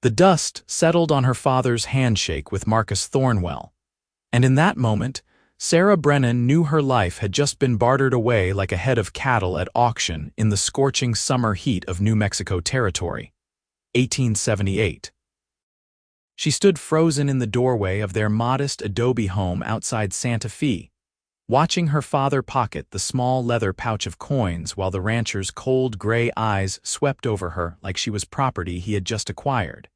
The dust settled on her father's handshake with Marcus Thornwell, and in that moment, Sarah Brennan knew her life had just been bartered away like a head of cattle at auction in the scorching summer heat of New Mexico Territory, 1878. She stood frozen in the doorway of their modest adobe home outside Santa Fe, watching her father pocket the small leather pouch of coins while the rancher's cold gray eyes swept over her like she was property he had just acquired.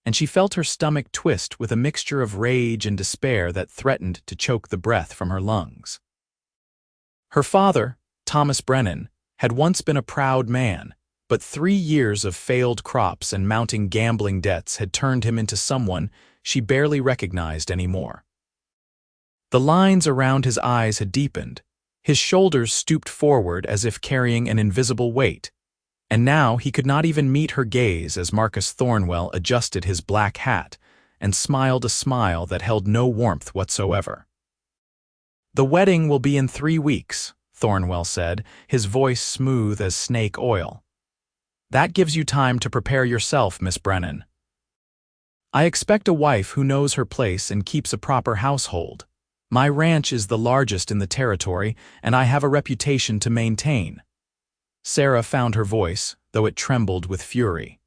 And she felt her stomach twist with a mixture of rage and despair that threatened to choke the breath from her lungs. Her father, Thomas Brennan, had once been a proud man, but 3 years of failed crops and mounting gambling debts had turned him into someone she barely recognized anymore. The lines around his eyes had deepened, his shoulders stooped forward as if carrying an invisible weight, and now he could not even meet her gaze as Marcus Thornwell adjusted his black hat and smiled a smile that held no warmth whatsoever. "The wedding will be in 3 weeks, Thornwell said, his voice smooth as snake oil. "That gives you time to prepare yourself, Miss Brennan. I expect a wife who knows her place and keeps a proper household. My ranch is the largest in the territory, and I have a reputation to maintain." Sarah found her voice, though it trembled with fury.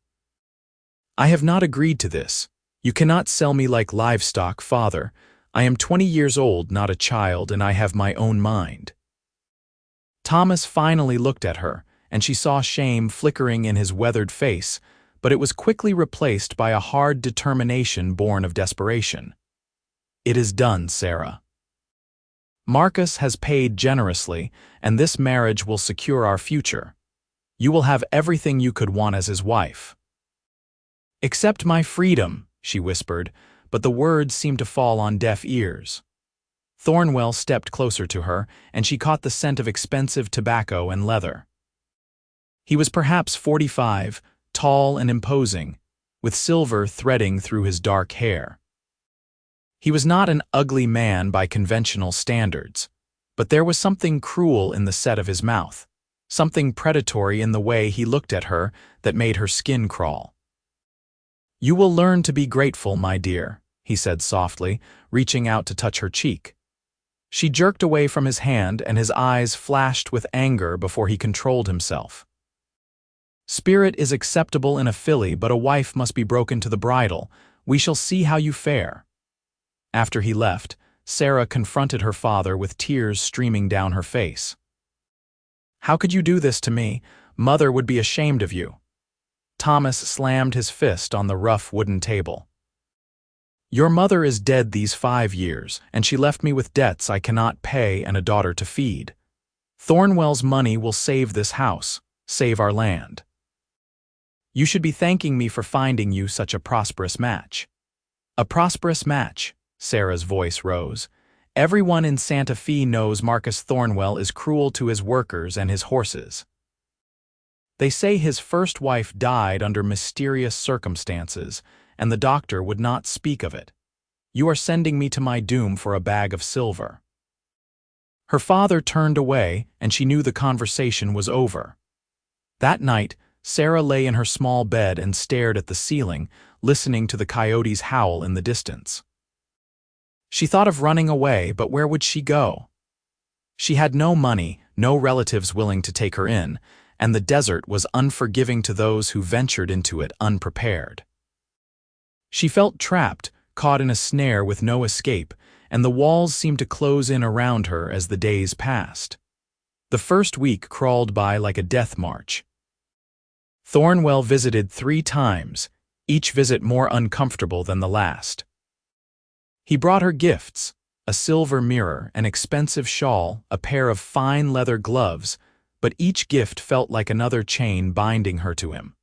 "I have not agreed to this. You cannot sell me like livestock, father. I am 20 years old, not a child, and I have my own mind." Thomas finally looked at her, and she saw shame flickering in his weathered face, but it was quickly replaced by a hard determination born of desperation. "It is done, Sarah. Marcus has paid generously, and this marriage will secure our future. You will have everything you could want as his wife." "Except my freedom," she whispered, but the words seemed to fall on deaf ears. Thornwell stepped closer to her, and she caught the scent of expensive tobacco and leather. He was perhaps 45, tall and imposing, with silver threading through his dark hair. He was not an ugly man by conventional standards, but there was something cruel in the set of his mouth, something predatory in the way he looked at her that made her skin crawl. "You will learn to be grateful, my dear," he said softly, reaching out to touch her cheek. She jerked away from his hand, and his eyes flashed with anger before he controlled himself. "Spirit is acceptable in a filly, but a wife must be broken to the bridle. We shall see how you fare." After he left, Sarah confronted her father with tears streaming down her face. "How could you do this to me? Mother would be ashamed of you." Thomas slammed his fist on the rough wooden table. "Your mother is dead these 5 years, and she left me with debts I cannot pay and a daughter to feed. Thornwell's money will save this house, save our land. You should be thanking me for finding you such a prosperous match." "A prosperous match," Sarah's voice rose. "Everyone in Santa Fe knows Marcus Thornwell is cruel to his workers and his horses. They say his first wife died under mysterious circumstances, and the doctor would not speak of it. You are sending me to my doom for a bag of silver." Her father turned away, and she knew the conversation was over. That night, Sarah lay in her small bed and stared at the ceiling, listening to the coyotes howl in the distance. She thought of running away, but where would she go? She had no money, no relatives willing to take her in, and the desert was unforgiving to those who ventured into it unprepared. She felt trapped, caught in a snare with no escape, and the walls seemed to close in around her as the days passed. The first week crawled by like a death march. Thornwell visited 3 times, each visit more uncomfortable than the last. He brought her gifts, a silver mirror, an expensive shawl, a pair of fine leather gloves, but each gift felt like another chain binding her to him.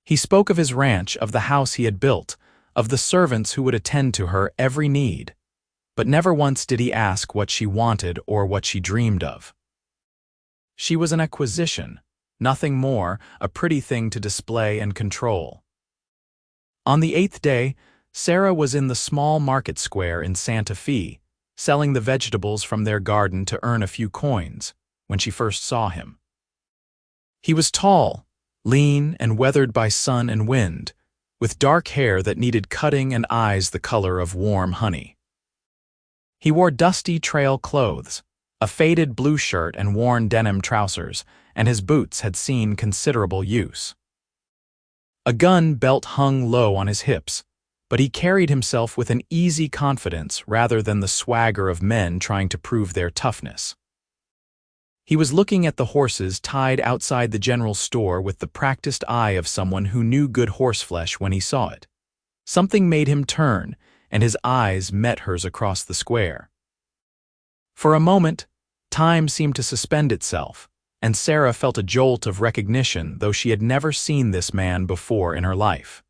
He spoke of his ranch, of the house he had built, of the servants who would attend to her every need, but never once did he ask what she wanted or what she dreamed of. She was an acquisition, nothing more, a pretty thing to display and control. On the 8th day, Sarah was in the small market square in Santa Fe, selling the vegetables from their garden to earn a few coins, when she first saw him. He was tall, lean, and weathered by sun and wind, with dark hair that needed cutting and eyes the color of warm honey. He wore dusty trail clothes, a faded blue shirt and worn denim trousers, and his boots had seen considerable use. A gun belt hung low on his hips, but he carried himself with an easy confidence rather than the swagger of men trying to prove their toughness. He was looking at the horses tied outside the general store with the practiced eye of someone who knew good horseflesh when he saw it. Something made him turn, and his eyes met hers across the square. For a moment, time seemed to suspend itself, and Sarah felt a jolt of recognition, though she had never seen this man before in her life.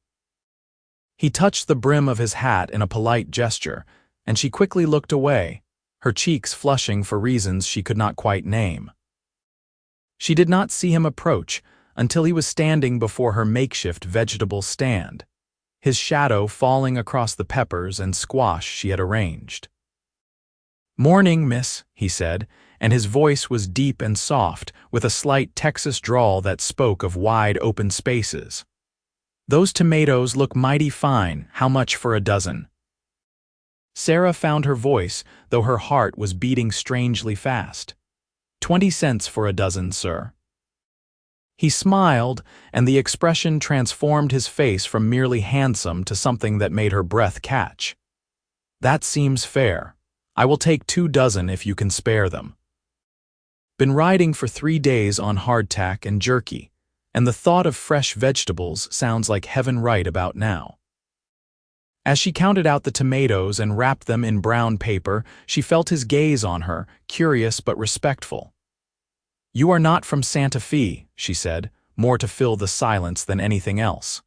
He touched the brim of his hat in a polite gesture, and she quickly looked away, her cheeks flushing for reasons she could not quite name. She did not see him approach until he was standing before her makeshift vegetable stand, his shadow falling across the peppers and squash she had arranged. "Morning, miss," he said, and his voice was deep and soft, with a slight Texas drawl that spoke of wide open spaces. "Those tomatoes look mighty fine. How much for a dozen?" Sarah found her voice, though her heart was beating strangely fast. 20 cents for a dozen, sir." He smiled, and the expression transformed his face from merely handsome to something that made her breath catch. "That seems fair. I will take 2 dozen if you can spare them." Been riding for 3 days on hardtack and jerky, and the thought of fresh vegetables sounds like heaven right about now. As she counted out the tomatoes and wrapped them in brown paper, she felt his gaze on her, curious but respectful. "You are not from Santa Fe," she said, more to fill the silence than anything else.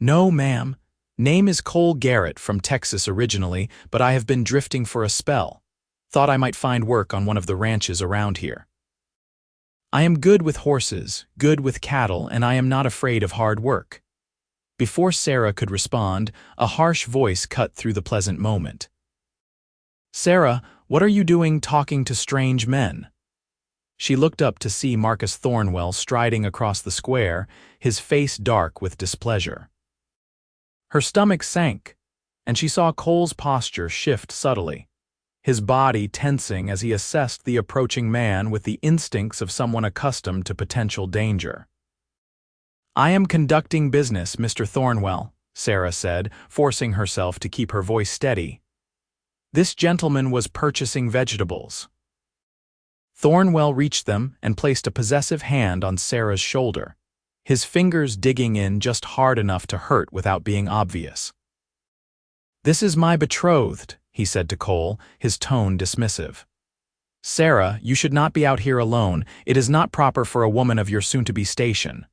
"No, ma'am. Name is Cole Garrett, from Texas originally, but I have been drifting for a spell. Thought I might find work on one of the ranches around here. I am good with horses, good with cattle, and I am not afraid of hard work." Before Sarah could respond, a harsh voice cut through the pleasant moment. "Sarah, what are you doing talking to strange men?" She looked up to see Marcus Thornwell striding across the square, his face dark with displeasure. Her stomach sank, and she saw Cole's posture shift subtly, his body tensing as he assessed the approaching man with the instincts of someone accustomed to potential danger. "I am conducting business, Mr. Thornwell," Sarah said, forcing herself to keep her voice steady. "This gentleman was purchasing vegetables." Thornwell reached them and placed a possessive hand on Sarah's shoulder, his fingers digging in just hard enough to hurt without being obvious. "This is my betrothed," he said to Cole, his tone dismissive. "Sarah, you should not be out here alone. It is not proper for a woman of your soon-to-be station."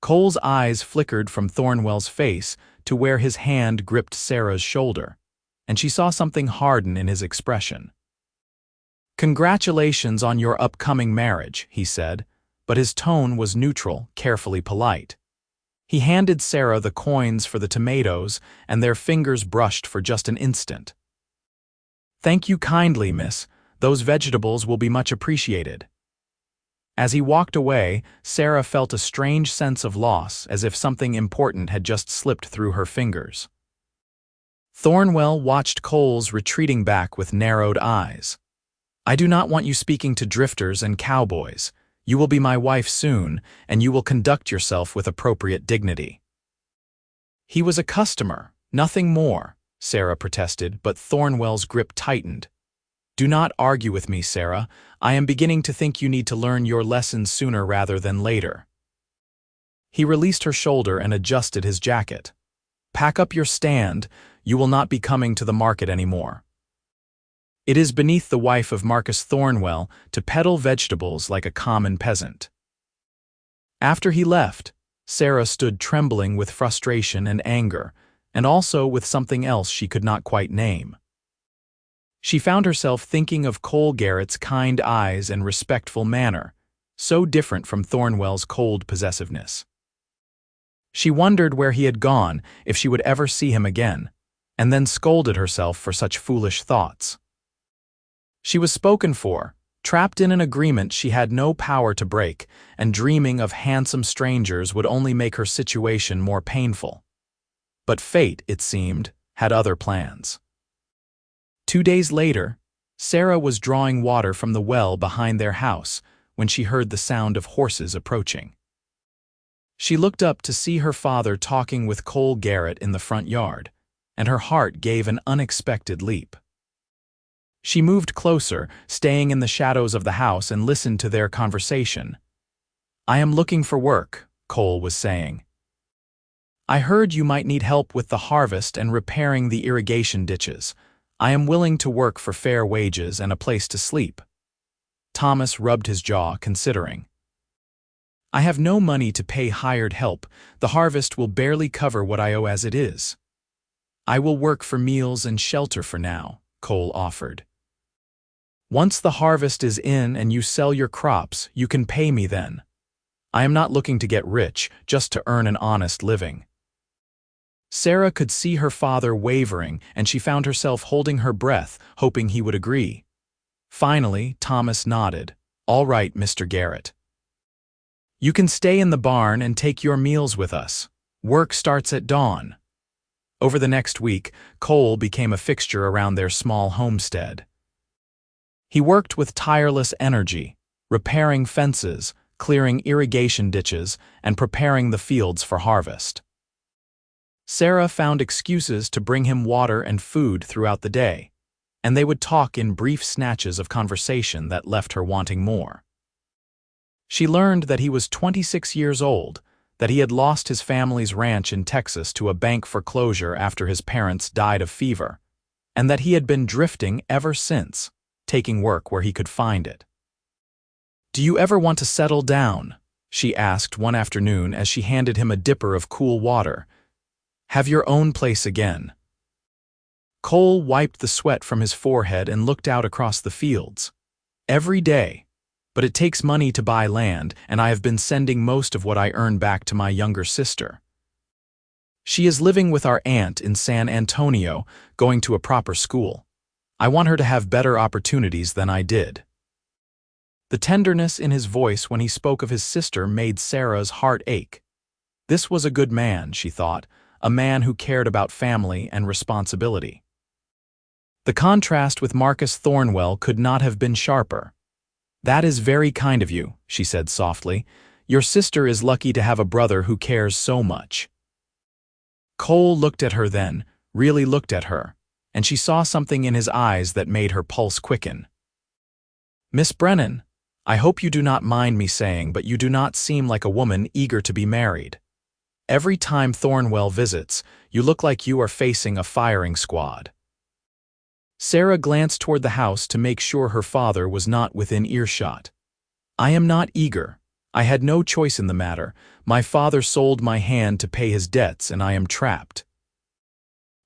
Cole's eyes flickered from Thornwell's face to where his hand gripped Sarah's shoulder, and she saw something harden in his expression. "Congratulations on your upcoming marriage," he said, but his tone was neutral, carefully polite. He handed Sarah the coins for the tomatoes, and their fingers brushed for just an instant. "Thank you kindly, miss. Those vegetables will be much appreciated." As he walked away, Sarah felt a strange sense of loss, as if something important had just slipped through her fingers. Thornwell watched Cole's retreating back with narrowed eyes. "I do not want you speaking to drifters and cowboys. You will be my wife soon, and you will conduct yourself with appropriate dignity." "He was a customer, nothing more," Sarah protested, but Thornwell's grip tightened. "Do not argue with me, Sarah. I am beginning to think you need to learn your lesson sooner rather than later." He released her shoulder and adjusted his jacket. "Pack up your stand. You will not be coming to the market anymore." It is beneath the wife of Marcus Thornwell to peddle vegetables like a common peasant. After he left, Sarah stood trembling with frustration and anger, and also with something else she could not quite name. She found herself thinking of Cole Garrett's kind eyes and respectful manner, so different from Thornwell's cold possessiveness. She wondered where he had gone, if she would ever see him again, and then scolded herself for such foolish thoughts. She was spoken for, trapped in an agreement she had no power to break, and dreaming of handsome strangers would only make her situation more painful. But fate, it seemed, had other plans. 2 days later, Sarah was drawing water from the well behind their house when she heard the sound of horses approaching. She looked up to see her father talking with Cole Garrett in the front yard, and her heart gave an unexpected leap. She moved closer, staying in the shadows of the house, and listened to their conversation. "I am looking for work," Cole was saying. "I heard you might need help with the harvest and repairing the irrigation ditches. I am willing to work for fair wages and a place to sleep." Thomas rubbed his jaw, considering. "I have no money to pay hired help. The harvest will barely cover what I owe as it is." "I will work for meals and shelter for now," Cole offered. "Once the harvest is in and you sell your crops, you can pay me then. I am not looking to get rich, just to earn an honest living." Sarah could see her father wavering, and she found herself holding her breath, hoping he would agree. Finally, Thomas nodded. "All right, Mr. Garrett. You can stay in the barn and take your meals with us. Work starts at dawn." Over the next week, Cole became a fixture around their small homestead. He worked with tireless energy, repairing fences, clearing irrigation ditches, and preparing the fields for harvest. Sarah found excuses to bring him water and food throughout the day, and they would talk in brief snatches of conversation that left her wanting more. She learned that he was 26 years old, that he had lost his family's ranch in Texas to a bank foreclosure after his parents died of fever, and that he had been drifting ever since, taking work where he could find it. "Do you ever want to settle down?" she asked one afternoon as she handed him a dipper of cool water. "Have your own place again?" Cole wiped the sweat from his forehead and looked out across the fields. "Every day. But it takes money to buy land, and I have been sending most of what I earn back to my younger sister. She is living with our aunt in San Antonio, going to a proper school. I want her to have better opportunities than I did." The tenderness in his voice when he spoke of his sister made Sarah's heart ache. This was a good man, she thought, a man who cared about family and responsibility. The contrast with Marcus Thornwell could not have been sharper. "That is very kind of you," she said softly. "Your sister is lucky to have a brother who cares so much." Cole looked at her then, really looked at her, and she saw something in his eyes that made her pulse quicken. "Miss Brennan, I hope you do not mind me saying, but you do not seem like a woman eager to be married. Every time Thornwell visits, you look like you are facing a firing squad." Sarah glanced toward the house to make sure her father was not within earshot. "I am not eager. I had no choice in the matter. My father sold my hand to pay his debts, and I am trapped."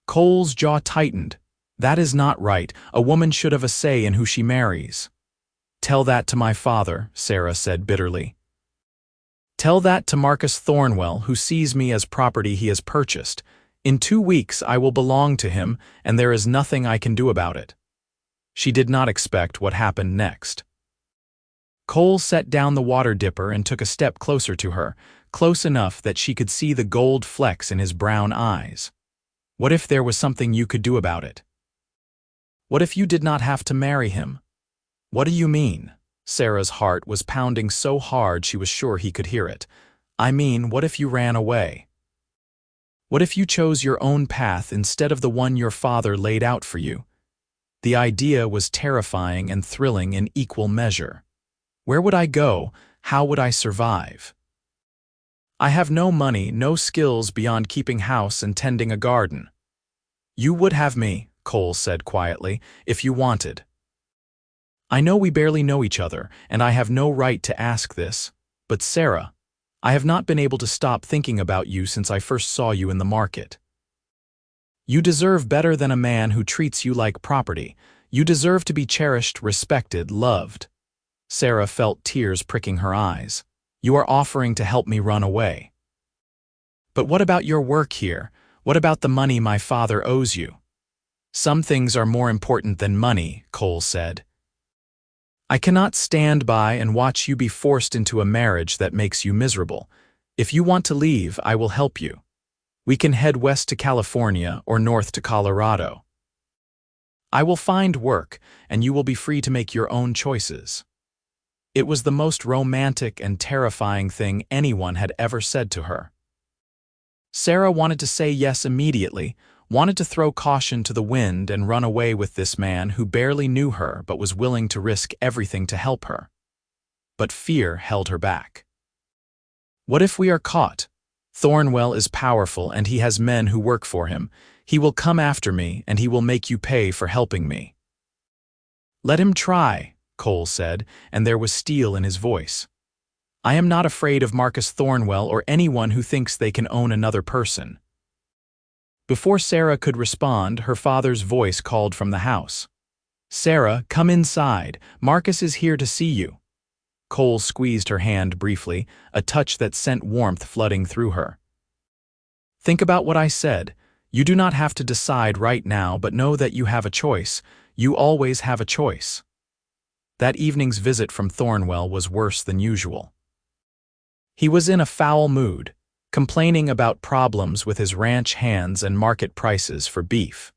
Cole's jaw tightened. "That is not right. A woman should have a say in who she marries." "Tell that to my father," Sarah said bitterly. "Tell that to Marcus Thornwell, who sees me as property he has purchased. In 2 weeks I will belong to him, and there is nothing I can do about it." She did not expect what happened next. Cole set down the water dipper and took a step closer to her, close enough that she could see the gold flecks in his brown eyes. "What if there was something you could do about it? What if you did not have to marry him?" "What do you mean?" Sarah's heart was pounding so hard she was sure he could hear it. "I mean, what if you ran away? What if you chose your own path instead of the one your father laid out for you?" The idea was terrifying and thrilling in equal measure. Where would I go? How would I survive? "I have no money, no skills beyond keeping house and tending a garden." "You would have me," Cole said quietly, "if you wanted. I know we barely know each other, and I have no right to ask this, but Sarah, I have not been able to stop thinking about you since I first saw you in the market. You deserve better than a man who treats you like property. You deserve to be cherished, respected, loved." Sarah felt tears pricking her eyes. "You are offering to help me run away. But what about your work here? What about the money my father owes you?" "Some things are more important than money," Cole said. I cannot stand by and watch you be forced into a marriage that makes you miserable. If you want to leave, I will help you. We can head west to California or north to Colorado. I will find work, and you will be free to make your own choices. It was the most romantic and terrifying thing anyone had ever said to her. Sarah wanted to say yes immediately, wanted to throw caution to the wind and run away with this man who barely knew her but was willing to risk everything to help her. But fear held her back. What if we are caught? Thornwell is powerful and he has men who work for him. He will come after me and he will make you pay for helping me. Let him try, Cole said, and there was steel in his voice. I am not afraid of Marcus Thornwell or anyone who thinks they can own another person. Before Sarah could respond, her father's voice called from the house. Sarah, come inside. Marcus is here to see you. Cole squeezed her hand briefly, a touch that sent warmth flooding through her. Think about what I said. You do not have to decide right now, but know that you have a choice. You always have a choice. That evening's visit from Thornwell was worse than usual. He was in a foul mood, complaining about problems with his ranch hands and market prices for beef.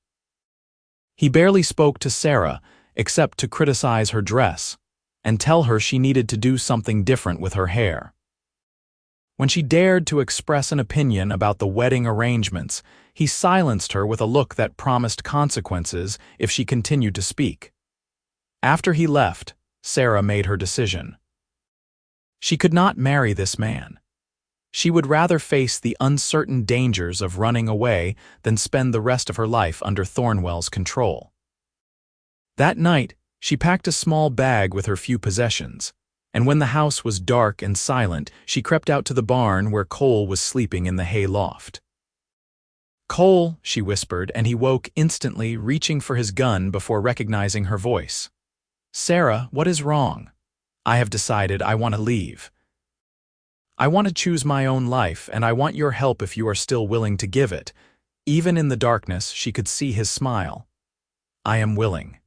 He barely spoke to Sarah, except to criticize her dress, and tell her she needed to do something different with her hair. When she dared to express an opinion about the wedding arrangements, he silenced her with a look that promised consequences if she continued to speak. After he left, Sarah made her decision. She could not marry this man. She would rather face the uncertain dangers of running away than spend the rest of her life under Thornwell's control. That night, she packed a small bag with her few possessions, and when the house was dark and silent, she crept out to the barn where Cole was sleeping in the hay loft. Cole, she whispered, and he woke instantly, reaching for his gun before recognizing her voice. Sarah, what is wrong? I have decided I want to leave. I want to choose my own life, and I want your help if you are still willing to give it. Even in the darkness, she could see his smile. I am willing.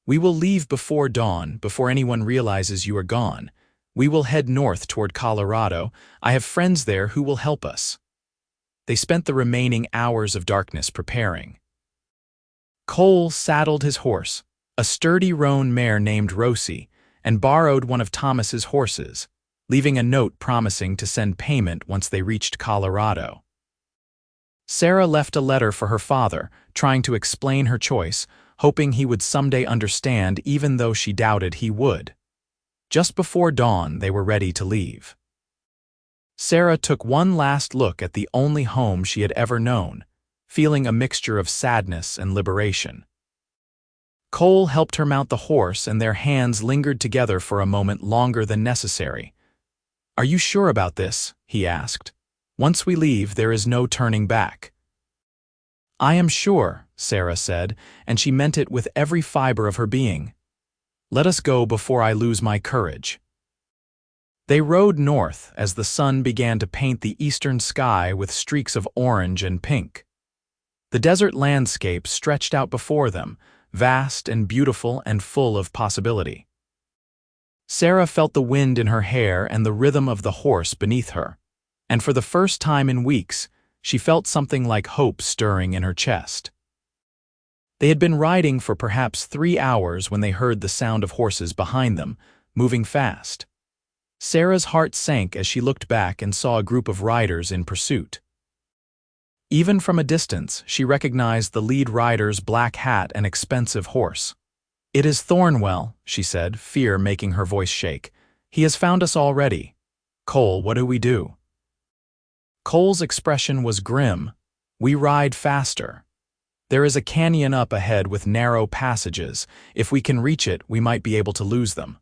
We will leave before dawn, before anyone realizes you are gone. We will head north toward Colorado. I have friends there who will help us. They spent the remaining hours of darkness preparing. Cole saddled his horse, a sturdy roan mare named Rosie, and borrowed one of Thomas's horses, leaving a note promising to send payment once they reached Colorado. Sarah left a letter for her father, trying to explain her choice, hoping he would someday understand even though she doubted he would. Just before dawn, they were ready to leave. Sarah took one last look at the only home she had ever known, feeling a mixture of sadness and liberation. Cole helped her mount the horse, and their hands lingered together for a moment longer than necessary. Are you sure about this? He asked. Once we leave, there is no turning back. I am sure, Sarah said, and she meant it with every fiber of her being. Let us go before I lose my courage. They rode north as the sun began to paint the eastern sky with streaks of orange and pink. The desert landscape stretched out before them, vast and beautiful and full of possibility. Sarah felt the wind in her hair and the rhythm of the horse beneath her, and for the first time in weeks, she felt something like hope stirring in her chest. They had been riding for perhaps 3 hours when they heard the sound of horses behind them, moving fast. Sarah's heart sank as she looked back and saw a group of riders in pursuit. Even from a distance, she recognized the lead rider's black hat and expensive horse. It is Thornwell, she said, fear making her voice shake. He has found us already. Cole, what do we do? Cole's expression was grim. We ride faster. There is a canyon up ahead with narrow passages. If we can reach it, we might be able to lose them.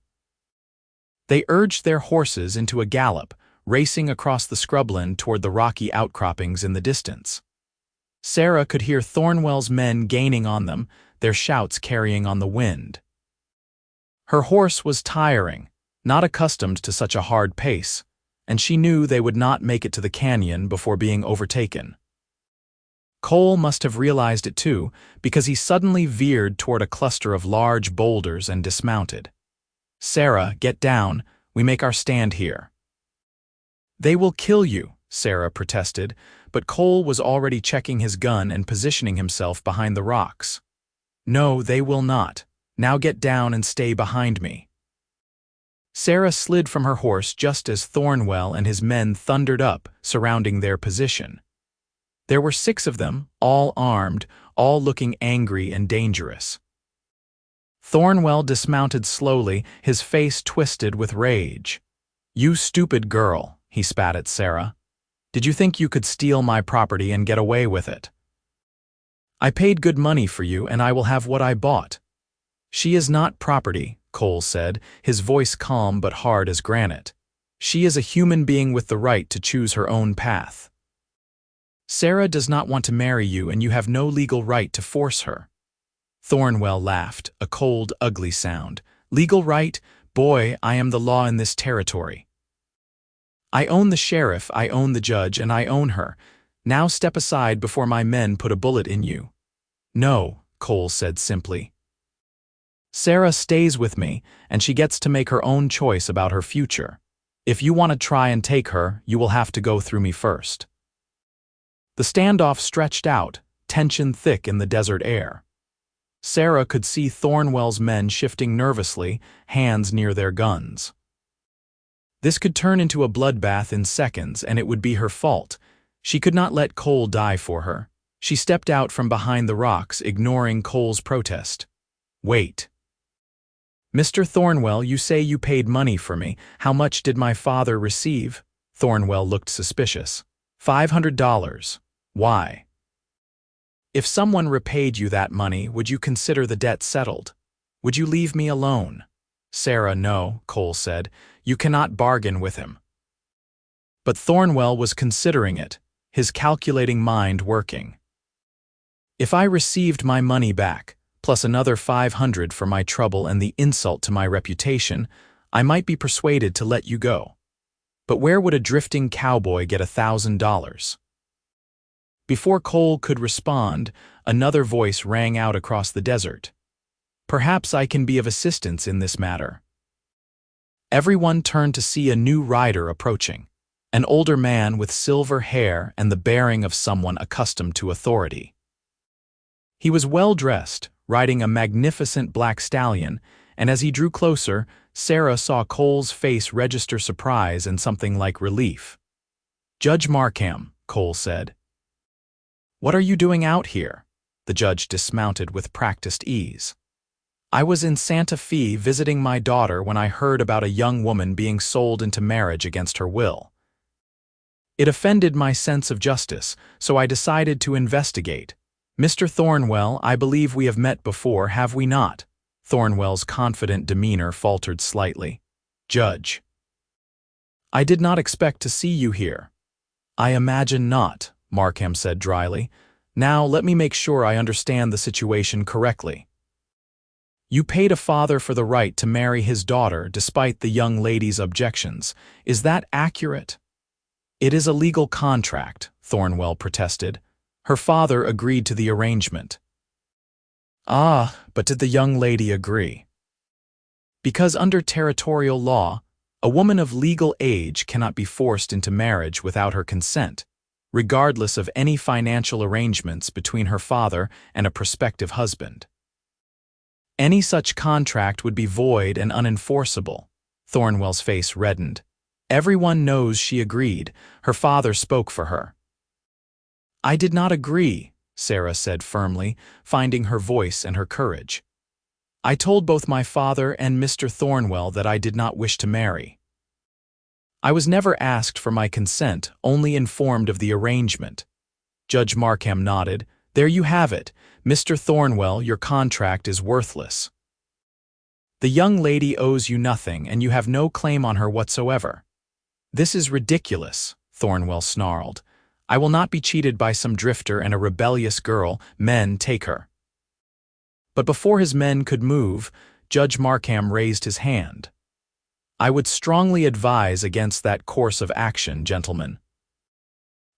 They urged their horses into a gallop, racing across the scrubland toward the rocky outcroppings in the distance. Sarah could hear Thornwell's men gaining on them, their shouts carrying on the wind. Her horse was tiring, not accustomed to such a hard pace, and she knew they would not make it to the canyon before being overtaken. Cole must have realized it too, because he suddenly veered toward a cluster of large boulders and dismounted. Sarah, get down. We make our stand here. They will kill you, Sarah protested, but Cole was already checking his gun and positioning himself behind the rocks. No, they will not. Now get down and stay behind me. Sarah slid from her horse just as Thornwell and his men thundered up, surrounding their position. There were 6 of them, all armed, all looking angry and dangerous. Thornwell dismounted slowly, his face twisted with rage. "You stupid girl," he spat at Sarah. "Did you think you could steal my property and get away with it? I paid good money for you and I will have what I bought." "She is not property," Cole said, his voice calm but hard as granite. "She is a human being with the right to choose her own path. Sarah does not want to marry you and you have no legal right to force her." Thornwell laughed, a cold, ugly sound. "Legal right? Boy, I am the law in this territory. I own the sheriff, I own the judge, and I own her. Now step aside before my men put a bullet in you." "No," Cole said simply. "Sarah stays with me, and she gets to make her own choice about her future. If you want to try and take her, you will have to go through me first." The standoff stretched out, tension thick in the desert air. Sarah could see Thornwell's men shifting nervously, hands near their guns. This could turn into a bloodbath in seconds, and it would be her fault. She could not let Cole die for her. She stepped out from behind the rocks, ignoring Cole's protest. "Wait. Mr. Thornwell, you say you paid money for me. How much did my father receive?" Thornwell looked suspicious. $500. Why? If someone repaid you that money, would you consider the debt settled? Would you leave me alone? Sarah, no, Cole said. You cannot bargain with him. But Thornwell was considering it, his calculating mind working. If I received my money back, plus another $500 for my trouble and the insult to my reputation, I might be persuaded to let you go. But where would a drifting cowboy get $1,000? Before Cole could respond, another voice rang out across the desert. Perhaps I can be of assistance in this matter. Everyone turned to see a new rider approaching, an older man with silver hair and the bearing of someone accustomed to authority. He was well-dressed, riding a magnificent black stallion, and as he drew closer, Sarah saw Cole's face register surprise and something like relief. "Judge Markham," Cole said. "What are you doing out here?" The judge dismounted with practiced ease. "I was in Santa Fe visiting my daughter when I heard about a young woman being sold into marriage against her will. It offended my sense of justice, so I decided to investigate. Mr. Thornwell, I believe we have met before, have we not?" Thornwell's confident demeanor faltered slightly. "Judge, I did not expect to see you here." "I imagine not," Markham said dryly. "Now let me make sure I understand the situation correctly. You paid a father for the right to marry his daughter despite the young lady's objections. Is that accurate?" "It is a legal contract," Thornwell protested. "Her father agreed to the arrangement." "Ah, but did the young lady agree?" "Because under territorial law, a woman of legal age cannot be forced into marriage without her consent, regardless of any financial arrangements between her father and a prospective husband. Any such contract would be void and unenforceable." Thornwell's face reddened. "Everyone knows she agreed. Her father spoke for her." "I did not agree," Sarah said firmly, finding her voice and her courage. "I told both my father and Mr. Thornwell that I did not wish to marry. I was never asked for my consent, only informed of the arrangement." Judge Markham nodded. "There you have it. Mr. Thornwell, your contract is worthless. The young lady owes you nothing, and you have no claim on her whatsoever." "This is ridiculous," Thornwell snarled. "I will not be cheated by some drifter and a rebellious girl. Men, take her." But before his men could move, Judge Markham raised his hand. "I would strongly advise against that course of action, gentlemen.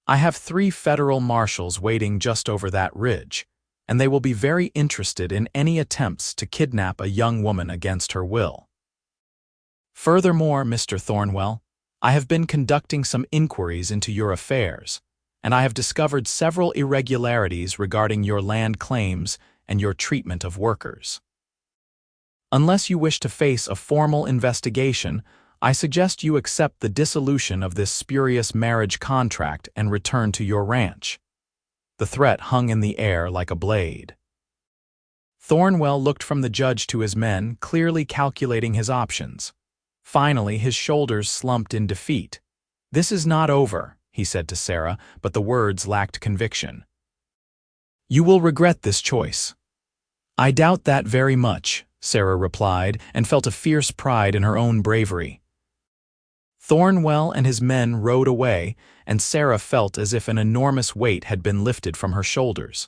I have 3 federal marshals waiting just over that ridge, and they will be very interested in any attempts to kidnap a young woman against her will. Furthermore, Mr. Thornwell, I have been conducting some inquiries into your affairs, and I have discovered several irregularities regarding your land claims and your treatment of workers. Unless you wish to face a formal investigation, I suggest you accept the dissolution of this spurious marriage contract and return to your ranch. The threat hung in the air like a blade. Thornwell looked from the judge to his men, clearly calculating his options. Finally, his shoulders slumped in defeat. "This is not over," he said to Sarah, but the words lacked conviction. "You will regret this choice." "I doubt that very much," Sarah replied, and felt a fierce pride in her own bravery. Thornwell and his men rode away, and Sarah felt as if an enormous weight had been lifted from her shoulders.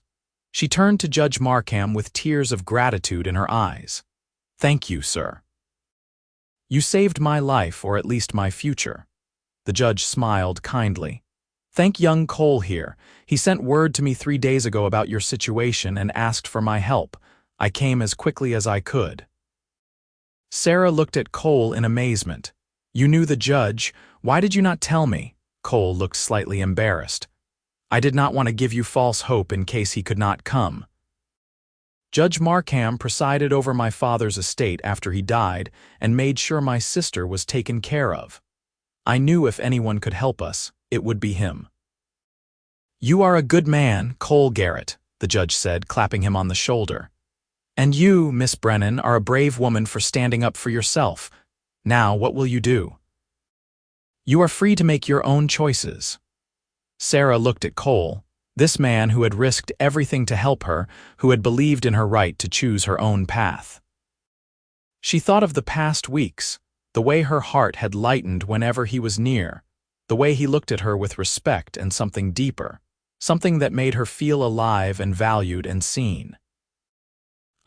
She turned to Judge Markham with tears of gratitude in her eyes. "Thank you, sir. You saved my life, or at least my future." The judge smiled kindly. "Thank young Cole here. He sent word to me 3 days ago about your situation and asked for my help. I came as quickly as I could." Sarah looked at Cole in amazement. "You knew the judge. Why did you not tell me?" Cole looked slightly embarrassed. "I did not want to give you false hope in case he could not come. Judge Markham presided over my father's estate after he died and made sure my sister was taken care of. I knew if anyone could help us, it would be him." "You are a good man, Cole Garrett," the judge said, clapping him on the shoulder. "And you, Miss Brennan, are a brave woman for standing up for yourself. Now, what will you do?" "You are free to make your own choices." Sarah looked at Cole, this man who had risked everything to help her, who had believed in her right to choose her own path. She thought of the past weeks, the way her heart had lightened whenever he was near, the way he looked at her with respect and something deeper, something that made her feel alive and valued and seen.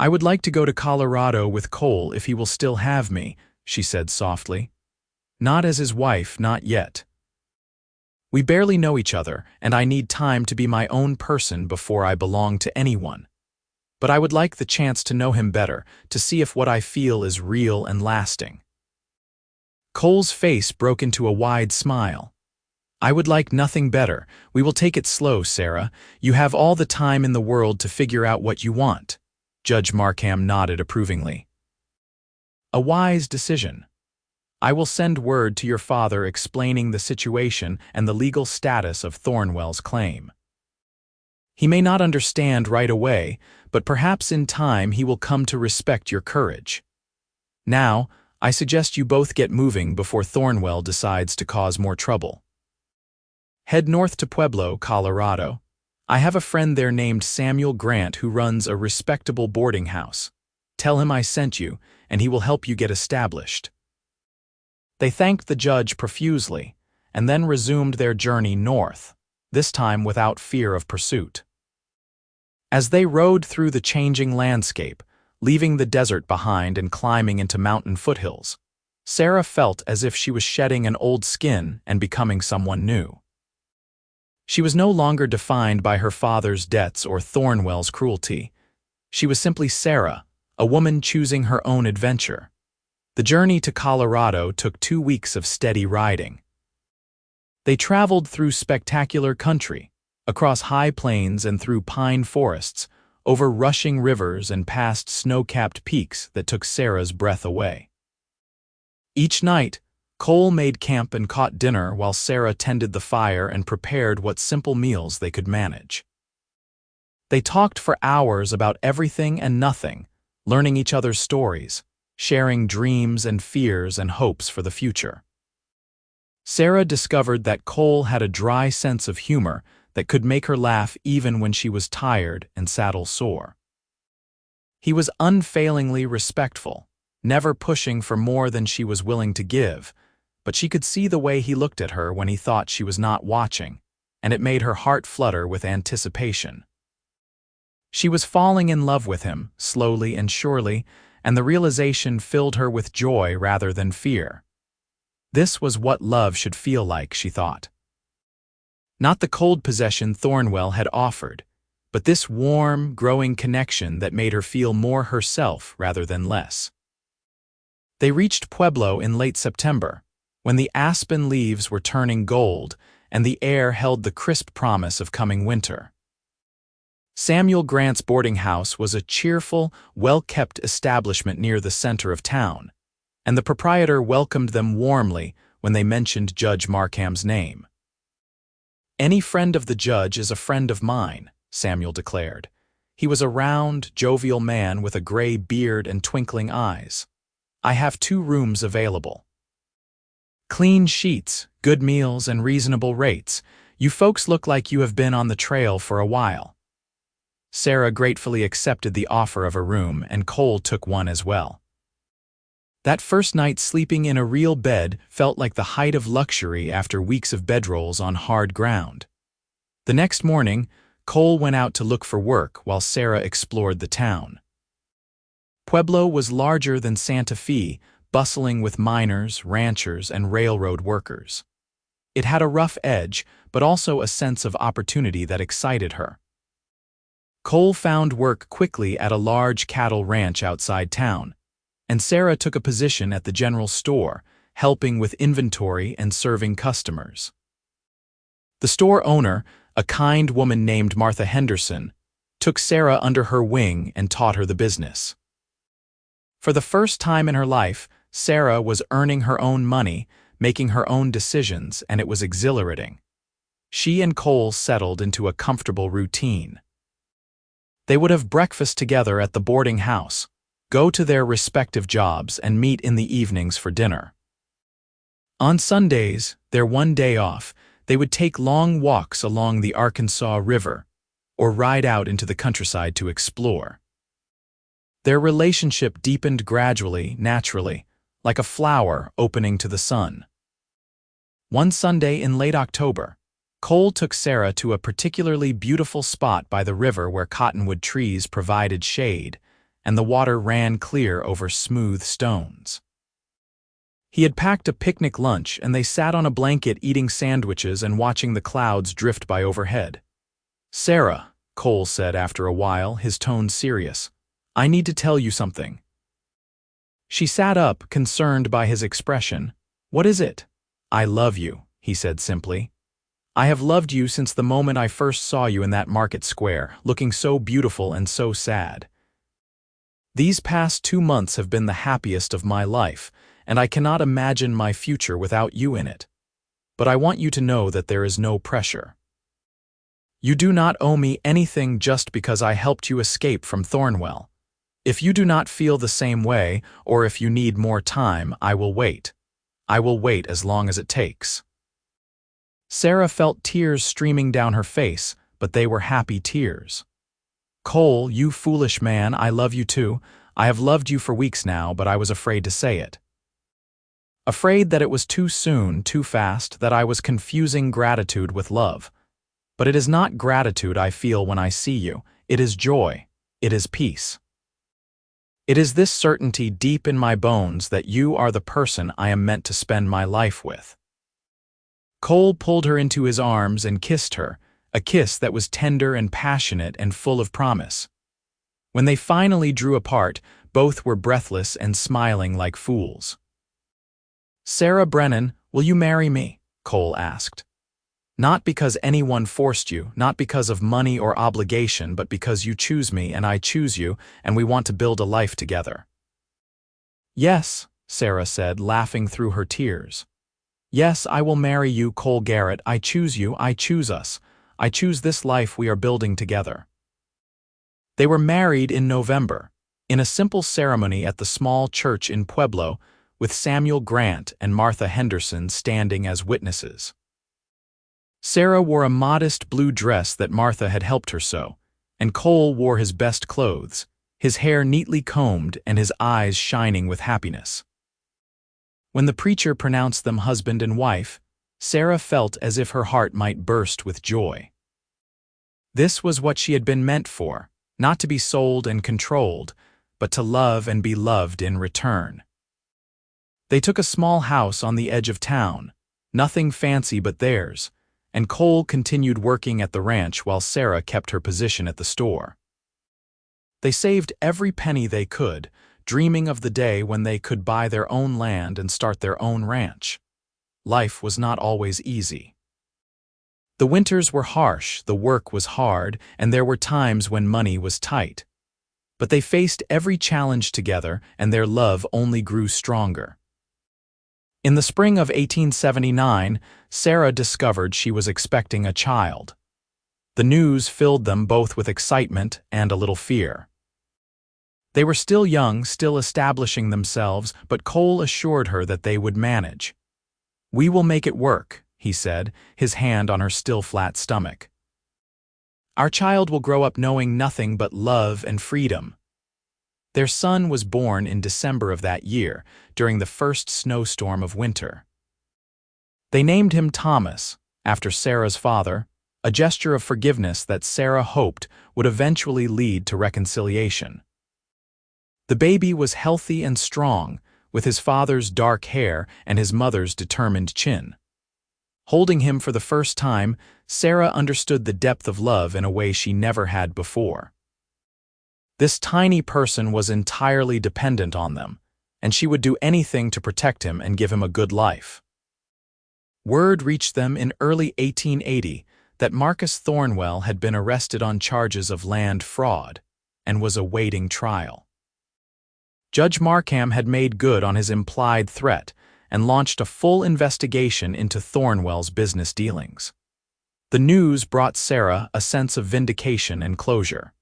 "I would like to go to Colorado with Cole if he will still have me," she said softly. "Not as his wife, not yet. We barely know each other, and I need time to be my own person before I belong to anyone. But I would like the chance to know him better, to see if what I feel is real and lasting." Cole's face broke into a wide smile. "I would like nothing better. We will take it slow, Sarah. You have all the time in the world to figure out what you want." Judge Markham nodded approvingly. "A wise decision. I will send word to your father explaining the situation and the legal status of Thornwell's claim. He may not understand right away, but perhaps in time he will come to respect your courage. Now, I suggest you both get moving before Thornwell decides to cause more trouble. Head north to Pueblo, Colorado. I have a friend there named Samuel Grant who runs a respectable boarding house. Tell him I sent you, and he will help you get established." They thanked the judge profusely, and then resumed their journey north, this time without fear of pursuit. As they rode through the changing landscape, leaving the desert behind and climbing into mountain foothills, Sarah felt as if she was shedding an old skin and becoming someone new. She was no longer defined by her father's debts or Thornwell's cruelty. She was simply Sarah, a woman choosing her own adventure. The journey to Colorado took 2 weeks of steady riding. They traveled through spectacular country, across high plains and through pine forests, over rushing rivers and past snow-capped peaks that took Sarah's breath away. Each night, Cole made camp and caught dinner while Sarah tended the fire and prepared what simple meals they could manage. They talked for hours about everything and nothing, learning each other's stories, sharing dreams and fears and hopes for the future. Sarah discovered that Cole had a dry sense of humor that could make her laugh even when she was tired and saddle-sore. He was unfailingly respectful, never pushing for more than she was willing to give, but she could see the way he looked at her when he thought she was not watching, and it made her heart flutter with anticipation. She was falling in love with him, slowly and surely, and the realization filled her with joy rather than fear. This was what love should feel like, she thought. Not the cold possession Thornwell had offered, but this warm, growing connection that made her feel more herself rather than less. They reached Pueblo in late September, when the aspen leaves were turning gold and the air held the crisp promise of coming winter. Samuel Grant's boarding house was a cheerful, well-kept establishment near the center of town, and the proprietor welcomed them warmly when they mentioned Judge Markham's name. "Any friend of the judge is a friend of mine," Samuel declared. He was a round, jovial man with a gray beard and twinkling eyes. "I have 2 rooms available. Clean sheets, good meals, and reasonable rates. You folks look like you have been on the trail for a while." Sarah gratefully accepted the offer of a room, and Cole took one as well. That first night sleeping in a real bed felt like the height of luxury after weeks of bedrolls on hard ground. The next morning, Cole went out to look for work while Sarah explored the town. Pueblo was larger than Santa Fe, bustling with miners, ranchers, and railroad workers. It had a rough edge, but also a sense of opportunity that excited her. Cole found work quickly at a large cattle ranch outside town, and Sarah took a position at the general store, helping with inventory and serving customers. The store owner, a kind woman named Martha Henderson, took Sarah under her wing and taught her the business. For the first time in her life, Sarah was earning her own money, making her own decisions, and it was exhilarating. She and Cole settled into a comfortable routine. They would have breakfast together at the boarding house, go to their respective jobs, and meet in the evenings for dinner. On Sundays, their one day off, they would take long walks along the Arkansas River or ride out into the countryside to explore. Their relationship deepened gradually, naturally, like a flower opening to the sun. One Sunday in late October, Cole took Sarah to a particularly beautiful spot by the river where cottonwood trees provided shade, and the water ran clear over smooth stones. He had packed a picnic lunch, and they sat on a blanket eating sandwiches and watching the clouds drift by overhead. "Sarah," Cole said after a while, his tone serious, "I need to tell you something." She sat up, concerned by his expression. "What is it?" "I love you," he said simply. "I have loved you since the moment I first saw you in that market square, looking so beautiful and so sad. These past 2 months have been the happiest of my life, and I cannot imagine my future without you in it. But I want you to know that there is no pressure. You do not owe me anything just because I helped you escape from Thornwell. If you do not feel the same way, or if you need more time, I will wait. I will wait as long as it takes." Sarah felt tears streaming down her face, but they were happy tears. "Cole, you foolish man, I love you too. I have loved you for weeks now, but I was afraid to say it. Afraid that it was too soon, too fast, that I was confusing gratitude with love. But it is not gratitude I feel when I see you. It is joy. It is peace. It is this certainty deep in my bones that you are the person I am meant to spend my life with." Cole pulled her into his arms and kissed her, a kiss that was tender and passionate and full of promise. When they finally drew apart, both were breathless and smiling like fools. "Sarah Brennan, will you marry me?" Cole asked. "Not because anyone forced you, not because of money or obligation, but because you choose me and I choose you, and we want to build a life together." "Yes," Sarah said, laughing through her tears. "Yes, I will marry you, Cole Garrett. I choose you, I choose us. I choose this life we are building together." They were married in November, in a simple ceremony at the small church in Pueblo, with Samuel Grant and Martha Henderson standing as witnesses. Sarah wore a modest blue dress that Martha had helped her sew, and Cole wore his best clothes, his hair neatly combed and his eyes shining with happiness. When the preacher pronounced them husband and wife, Sarah felt as if her heart might burst with joy. This was what she had been meant for, not to be sold and controlled, but to love and be loved in return. They took a small house on the edge of town, nothing fancy but theirs, and Cole continued working at the ranch while Sarah kept her position at the store. They saved every penny they could, dreaming of the day when they could buy their own land and start their own ranch. Life was not always easy. The winters were harsh, the work was hard, and there were times when money was tight. But they faced every challenge together, and their love only grew stronger. In the spring of 1879, Sarah discovered she was expecting a child. The news filled them both with excitement and a little fear. They were still young, still establishing themselves, but Cole assured her that they would manage. "We will make it work," he said, his hand on her still flat stomach. "Our child will grow up knowing nothing but love and freedom." Their son was born in December of that year, during the first snowstorm of winter. They named him Thomas, after Sarah's father, a gesture of forgiveness that Sarah hoped would eventually lead to reconciliation. The baby was healthy and strong, with his father's dark hair and his mother's determined chin. Holding him for the first time, Sarah understood the depth of love in a way she never had before. This tiny person was entirely dependent on them, and she would do anything to protect him and give him a good life. Word reached them in early 1880 that Marcus Thornwell had been arrested on charges of land fraud and was awaiting trial. Judge Markham had made good on his implied threat and launched a full investigation into Thornwell's business dealings. The news brought Sarah a sense of vindication and closure.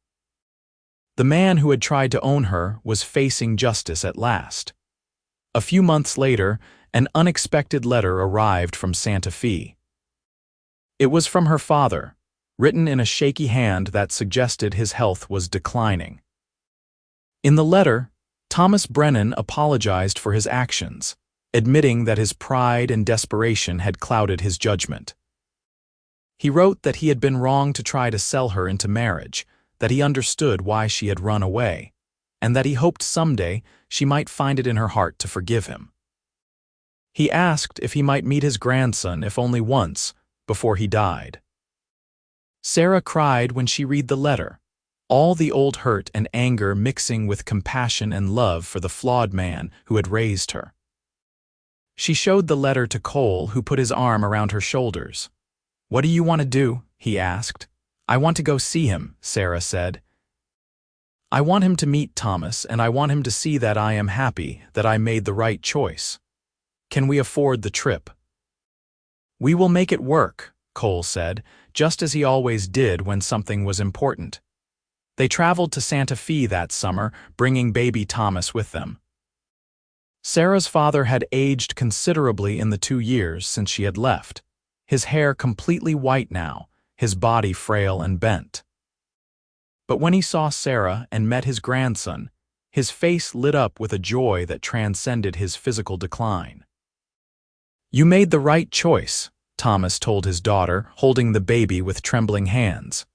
The man who had tried to own her was facing justice at last. A few months later, an unexpected letter arrived from Santa Fe. It was from her father, written in a shaky hand that suggested his health was declining. In the letter, Thomas Brennan apologized for his actions, admitting that his pride and desperation had clouded his judgment. He wrote that he had been wrong to try to sell her into marriage, that he understood why she had run away, and that he hoped someday she might find it in her heart to forgive him. He asked if he might meet his grandson, if only once, before he died. Sarah cried when she read the letter, all the old hurt and anger mixing with compassion and love for the flawed man who had raised her. She showed the letter to Cole, who put his arm around her shoulders. "What do you want to do?" he asked. "I want to go see him," Sarah said. "I want him to meet Thomas, and I want him to see that I am happy, that I made the right choice. Can we afford the trip?" "We will make it work," Cole said, just as he always did when something was important. They traveled to Santa Fe that summer, bringing baby Thomas with them. Sarah's father had aged considerably in the 2 years since she had left, his hair completely white now, his body frail and bent. But when he saw Sarah and met his grandson, his face lit up with a joy that transcended his physical decline. "You made the right choice," Thomas told his daughter, holding the baby with trembling hands.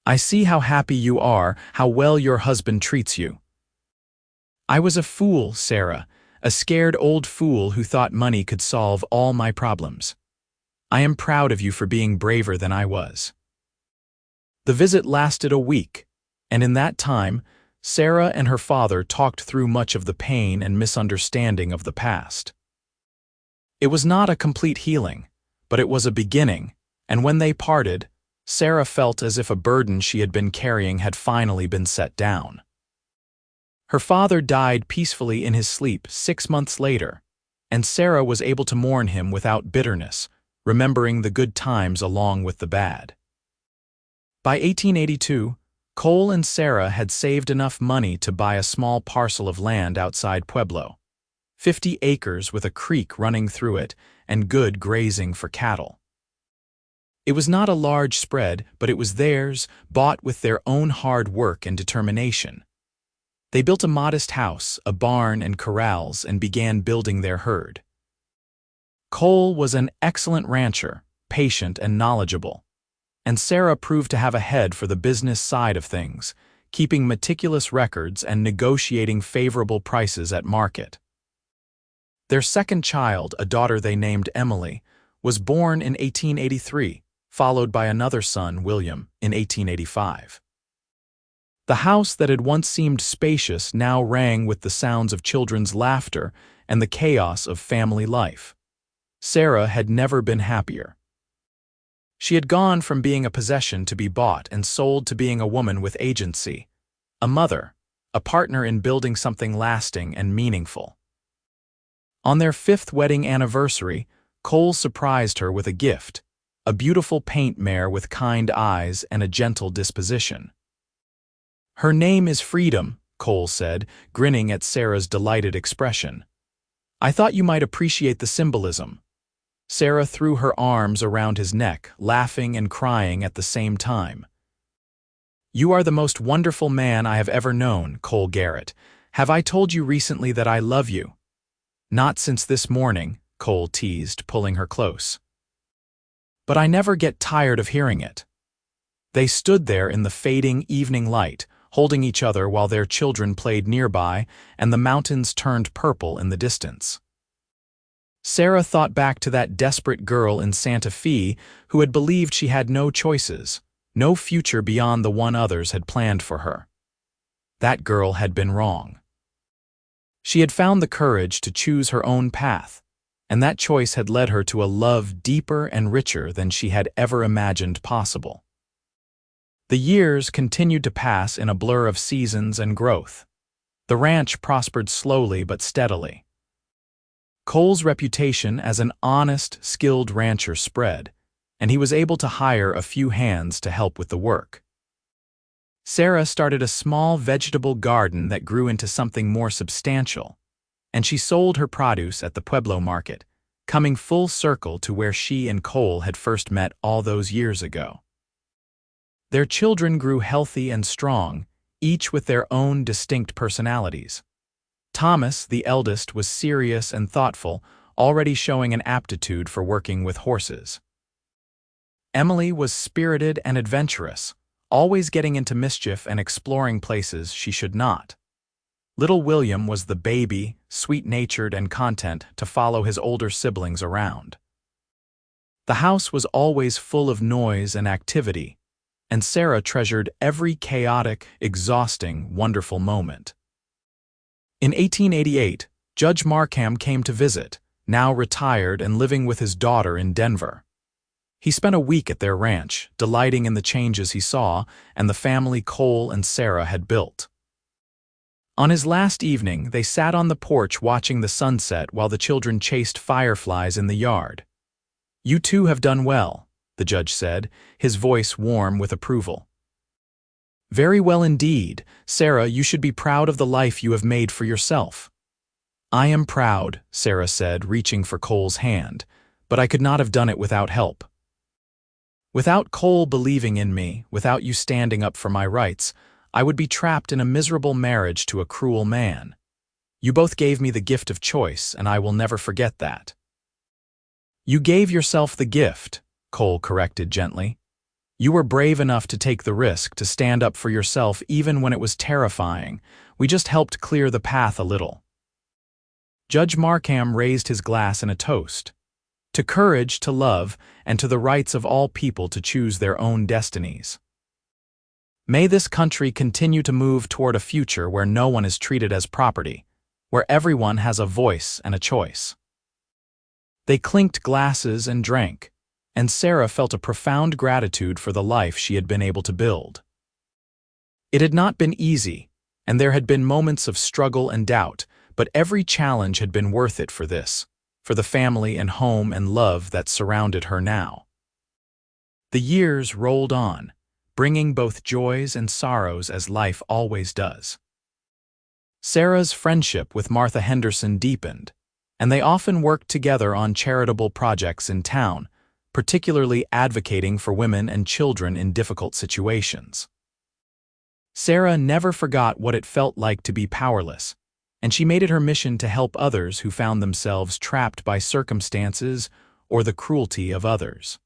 "I see how happy you are, how well your husband treats you." "I was a fool, Sarah, a scared old fool who thought money could solve all my problems. I am proud of you for being braver than I was." The visit lasted a week, and in that time, Sarah and her father talked through much of the pain and misunderstanding of the past. It was not a complete healing, but it was a beginning, and when they parted, Sarah felt as if a burden she had been carrying had finally been set down. Her father died peacefully in his sleep 6 months later, and Sarah was able to mourn him without bitterness, remembering the good times along with the bad. By 1882, Cole and Sarah had saved enough money to buy a small parcel of land outside Pueblo, 50 acres with a creek running through it and good grazing for cattle. It was not a large spread, but it was theirs, bought with their own hard work and determination. They built a modest house, a barn and corrals, and began building their herd. Cole was an excellent rancher, patient and knowledgeable, and Sarah proved to have a head for the business side of things, keeping meticulous records and negotiating favorable prices at market. Their second child, a daughter they named Emily, was born in 1883, followed by another son, William, in 1885. The house that had once seemed spacious now rang with the sounds of children's laughter and the chaos of family life. Sarah had never been happier. She had gone from being a possession to be bought and sold to being a woman with agency, a mother, a partner in building something lasting and meaningful. On their 5th wedding anniversary, Cole surprised her with a gift, a beautiful paint mare with kind eyes and a gentle disposition. "Her name is Freedom," Cole said, grinning at Sarah's delighted expression. "I thought you might appreciate the symbolism." Sarah threw her arms around his neck, laughing and crying at the same time. "You are the most wonderful man I have ever known, Cole Garrett. Have I told you recently that I love you?" "Not since this morning," Cole teased, pulling her close. "But I never get tired of hearing it." They stood there in the fading evening light, holding each other while their children played nearby and the mountains turned purple in the distance. Sarah thought back to that desperate girl in Santa Fe who had believed she had no choices, no future beyond the one others had planned for her. That girl had been wrong. She had found the courage to choose her own path, and that choice had led her to a love deeper and richer than she had ever imagined possible. The years continued to pass in a blur of seasons and growth. The ranch prospered slowly but steadily. Cole's reputation as an honest, skilled rancher spread, and he was able to hire a few hands to help with the work. Sarah started a small vegetable garden that grew into something more substantial, and she sold her produce at the Pueblo market, coming full circle to where she and Cole had first met all those years ago. Their children grew healthy and strong, each with their own distinct personalities. Thomas, the eldest, was serious and thoughtful, already showing an aptitude for working with horses. Emily was spirited and adventurous, always getting into mischief and exploring places she should not. Little William was the baby, sweet-natured and content to follow his older siblings around. The house was always full of noise and activity, and Sarah treasured every chaotic, exhausting, wonderful moment. In 1888, Judge Markham came to visit, now retired and living with his daughter in Denver. He spent a week at their ranch, delighting in the changes he saw and the family Cole and Sarah had built. On his last evening, they sat on the porch watching the sunset while the children chased fireflies in the yard. "You two have done well," the judge said, his voice warm with approval. "Very well indeed. Sarah, you should be proud of the life you have made for yourself." "I am proud," Sarah said, reaching for Cole's hand, "but I could not have done it without help. Without Cole believing in me, without you standing up for my rights, I would be trapped in a miserable marriage to a cruel man. You both gave me the gift of choice, and I will never forget that." "You gave yourself the gift," Cole corrected gently. "You were brave enough to take the risk, to stand up for yourself even when it was terrifying. We just helped clear the path a little." Judge Markham raised his glass in a toast. To courage, to love, and to the rights of all people to choose their own destinies. May this country continue to move toward a future where no one is treated as property, where everyone has a voice and a choice. They clinked glasses and drank, and Sarah felt a profound gratitude for the life she had been able to build. It had not been easy, and there had been moments of struggle and doubt, but every challenge had been worth it for the family and home and love that surrounded her now. The years rolled on, bringing both joys and sorrows as life always does. Sarah's friendship with Martha Henderson deepened, and they often worked together on charitable projects in town, particularly advocating for women and children in difficult situations. Sarah never forgot what it felt like to be powerless, and she made it her mission to help others who found themselves trapped by circumstances or the cruelty of others.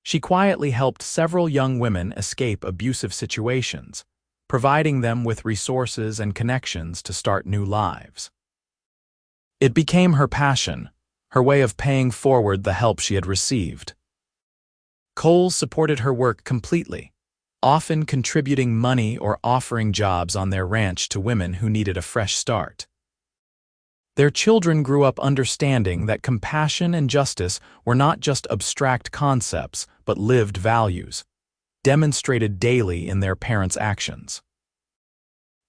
She quietly helped several young women escape abusive situations, providing them with resources and connections to start new lives. It became her passion, her way of paying forward the help she had received. Cole supported her work completely, often contributing money or offering jobs on their ranch to women who needed a fresh start. Their children grew up understanding that compassion and justice were not just abstract concepts but lived values, demonstrated daily in their parents' actions.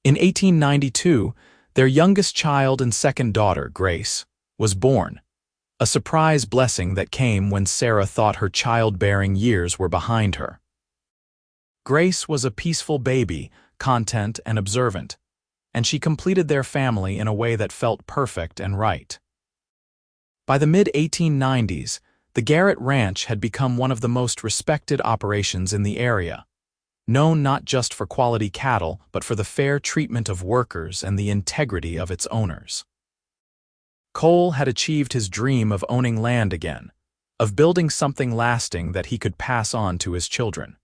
In 1892, their youngest child and second daughter, Grace, was born, a surprise blessing that came when Sarah thought her childbearing years were behind her. Grace was a peaceful baby, content and observant, and she completed their family in a way that felt perfect and right. By the mid-1890s, the Garrett Ranch had become one of the most respected operations in the area, known not just for quality cattle but for the fair treatment of workers and the integrity of its owners. Cole had achieved his dream of owning land again, of building something lasting that he could pass on to his children.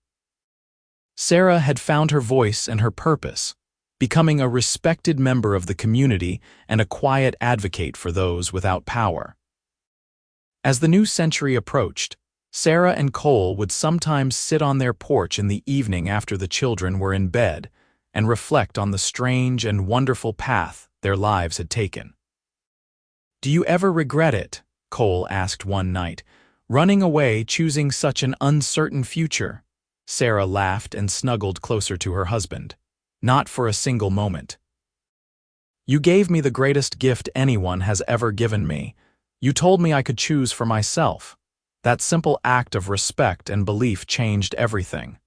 Sarah had found her voice and her purpose, becoming a respected member of the community and a quiet advocate for those without power. As the new century approached, Sarah and Cole would sometimes sit on their porch in the evening after the children were in bed and reflect on the strange and wonderful path their lives had taken. "Do you ever regret it?" Cole asked one night, "running away, choosing such an uncertain future?" Sarah laughed and snuggled closer to her husband. "Not for a single moment. You gave me the greatest gift anyone has ever given me. You told me I could choose for myself. That simple act of respect and belief changed everything."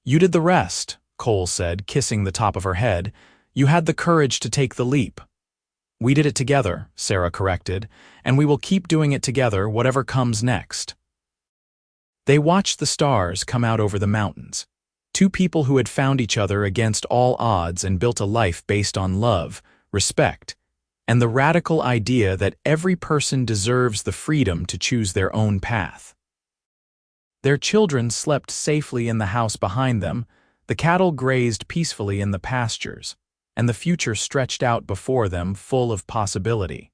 "You did the rest," Cole said, kissing the top of her head. "You had the courage to take the leap." "We did it together," Sarah corrected, "and we will keep doing it together whatever comes next." They watched the stars come out over the mountains, two people who had found each other against all odds and built a life based on love, respect, and the radical idea that every person deserves the freedom to choose their own path. Their children slept safely in the house behind them, the cattle grazed peacefully in the pastures, and the future stretched out before them full of possibility.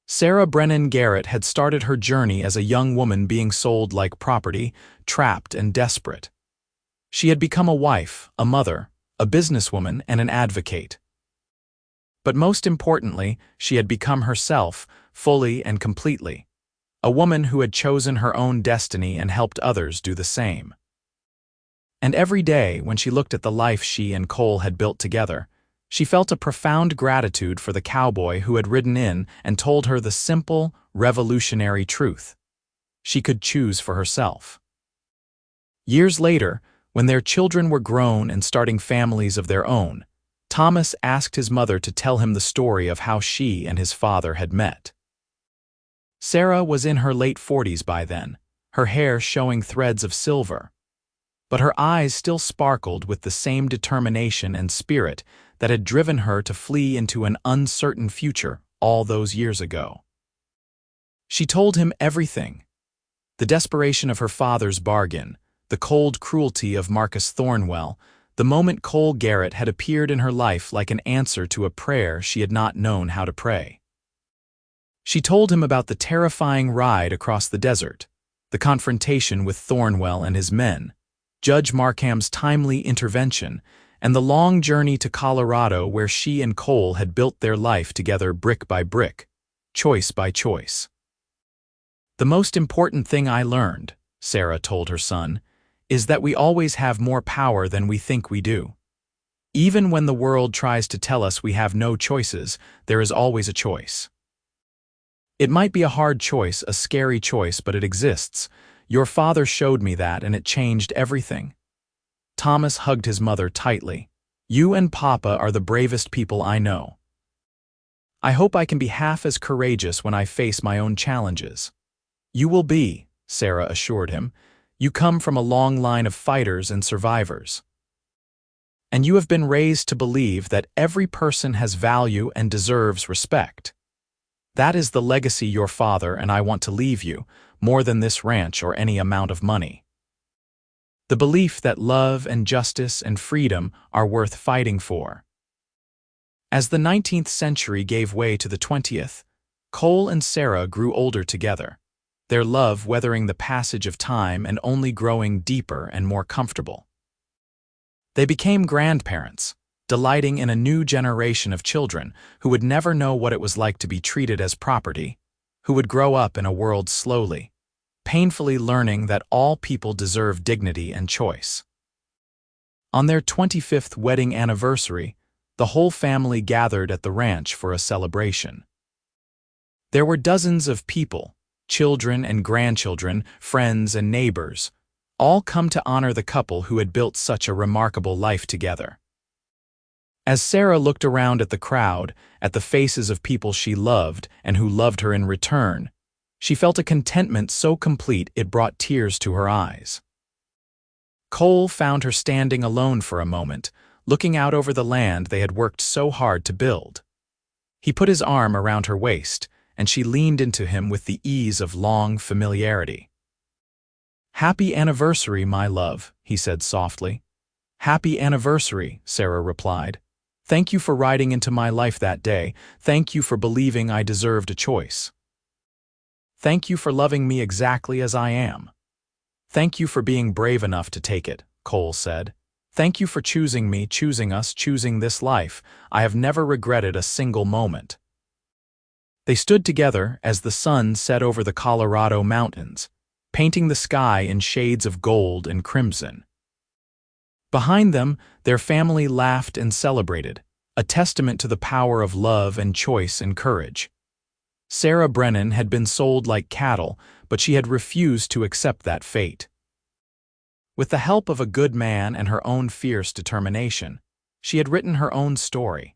Sarah Brennan Garrett had started her journey as a young woman being sold like property, trapped and desperate. She had become a wife, a mother, a businesswoman, and an advocate. But most importantly, she had become herself, fully and completely, a woman who had chosen her own destiny and helped others do the same. And every day, when she looked at the life she and Cole had built together, she felt a profound gratitude for the cowboy who had ridden in and told her the simple, revolutionary truth: she could choose for herself. Years later, when their children were grown and starting families of their own, Thomas asked his mother to tell him the story of how she and his father had met. Sarah was in her late 40s by then, her hair showing threads of silver, but her eyes still sparkled with the same determination and spirit that had driven her to flee into an uncertain future all those years ago. She told him everything: the desperation of her father's bargain, the cold cruelty of Marcus Thornwell, the moment Cole Garrett had appeared in her life like an answer to a prayer she had not known how to pray. She told him about the terrifying ride across the desert, the confrontation with Thornwell and his men, Judge Markham's timely intervention, and the long journey to Colorado where she and Cole had built their life together brick by brick, choice by choice. "The most important thing I learned," Sarah told her son, "is that we always have more power than we think we do. Even when the world tries to tell us we have no choices, there is always a choice. It might be a hard choice, a scary choice, but it exists. Your father showed me that, and it changed everything." Thomas hugged his mother tightly. "You and Papa are the bravest people I know. I hope I can be half as courageous when I face my own challenges." "You will be," Sarah assured him. "You come from a long line of fighters and survivors. And you have been raised to believe that every person has value and deserves respect. That is the legacy your father and I want to leave you, more than this ranch or any amount of money. The belief that love and justice and freedom are worth fighting for." As the 19th century gave way to the 20th, Cole and Sarah grew older together. their love weathering the passage of time and only growing deeper and more comfortable. They became grandparents, delighting in a new generation of children who would never know what it was like to be treated as property, who would grow up in a world slowly, painfully learning that all people deserve dignity and choice. On their 25th wedding anniversary, the whole family gathered at the ranch for a celebration. There were dozens of people, children and grandchildren, friends and neighbors, all come to honor the couple who had built such a remarkable life together. As Sarah looked around at the crowd, at the faces of people she loved and who loved her in return, she felt a contentment so complete it brought tears to her eyes. Cole found her standing alone for a moment, looking out over the land they had worked so hard to build. He put his arm around her waist, and she leaned into him with the ease of long familiarity. "Happy anniversary, my love," he said softly. "Happy anniversary," Sarah replied. "Thank you for riding into my life that day. Thank you for believing I deserved a choice. Thank you for loving me exactly as I am." "Thank you for being brave enough to take it," Cole said. "Thank you for choosing me, choosing us, choosing this life. I have never regretted a single moment." They stood together as the sun set over the Colorado mountains, painting the sky in shades of gold and crimson. Behind them, their family laughed and celebrated, a testament to the power of love and choice and courage. Sarah Brennan had been sold like cattle, but she had refused to accept that fate. With the help of a good man and her own fierce determination, she had written her own story,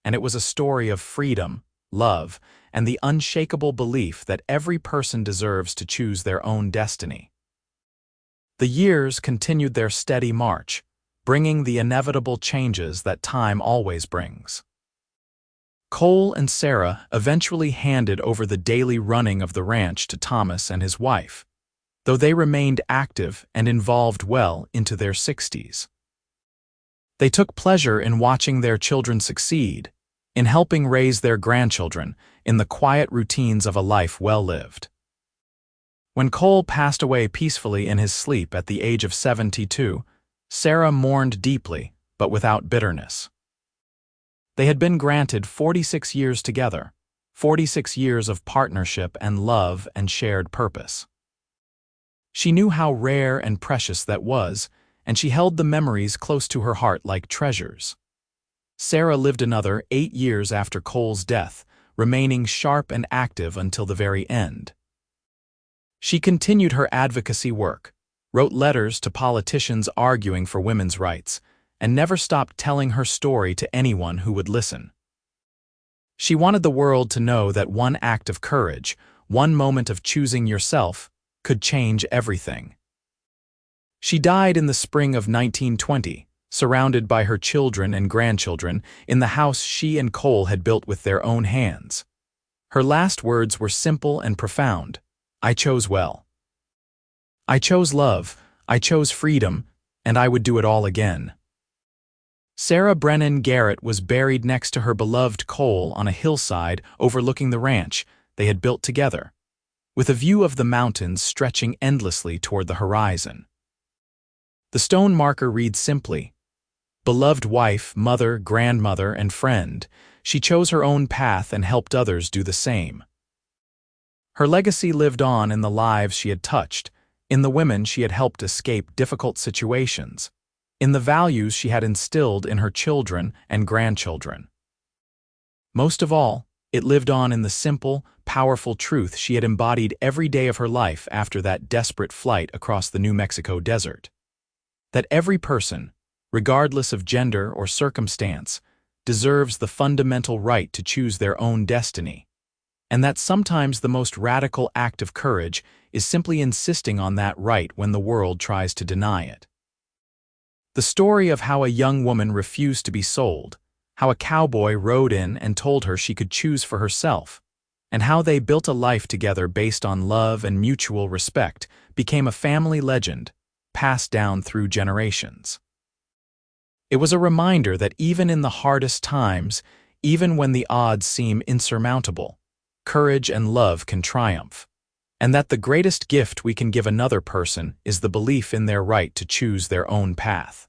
and it was a story of freedom, love, and the unshakable belief that every person deserves to choose their own destiny. The years continued their steady march, bringing the inevitable changes that time always brings. Cole and Sarah eventually handed over the daily running of the ranch to Thomas and his wife, though they remained active and involved well into their 60s. They took pleasure in watching their children succeed, in helping raise their grandchildren, in the quiet routines of a life well lived. When Cole passed away peacefully in his sleep at the age of 72, Sarah mourned deeply, but without bitterness. They had been granted 46 years together, 46 years of partnership and love and shared purpose. She knew how rare and precious that was, and she held the memories close to her heart like treasures. Sarah lived another 8 years after Cole's death, remaining sharp and active until the very end. She continued her advocacy work, wrote letters to politicians arguing for women's rights, and never stopped telling her story to anyone who would listen. She wanted the world to know that one act of courage, one moment of choosing yourself, could change everything. She died in the spring of 1920, surrounded by her children and grandchildren in the house she and Cole had built with their own hands. Her last words were simple and profound. "I chose well. I chose love, I chose freedom, and I would do it all again." Sarah Brennan Garrett was buried next to her beloved Cole on a hillside overlooking the ranch they had built together, with a view of the mountains stretching endlessly toward the horizon. The stone marker reads simply, "Beloved wife, mother, grandmother, and friend, she chose her own path and helped others do the same." Her legacy lived on in the lives she had touched, in the women she had helped escape difficult situations, in the values she had instilled in her children and grandchildren. Most of all, it lived on in the simple, powerful truth she had embodied every day of her life after that desperate flight across the New Mexico desert. That every person, regardless of gender or circumstance, deserves the fundamental right to choose their own destiny, and that sometimes the most radical act of courage is simply insisting on that right when the world tries to deny it. The story of how a young woman refused to be sold, how a cowboy rode in and told her she could choose for herself, and how they built a life together based on love and mutual respect became a family legend, passed down through generations. It was a reminder that even in the hardest times, even when the odds seem insurmountable, courage and love can triumph. and that the greatest gift we can give another person is the belief in their right to choose their own path.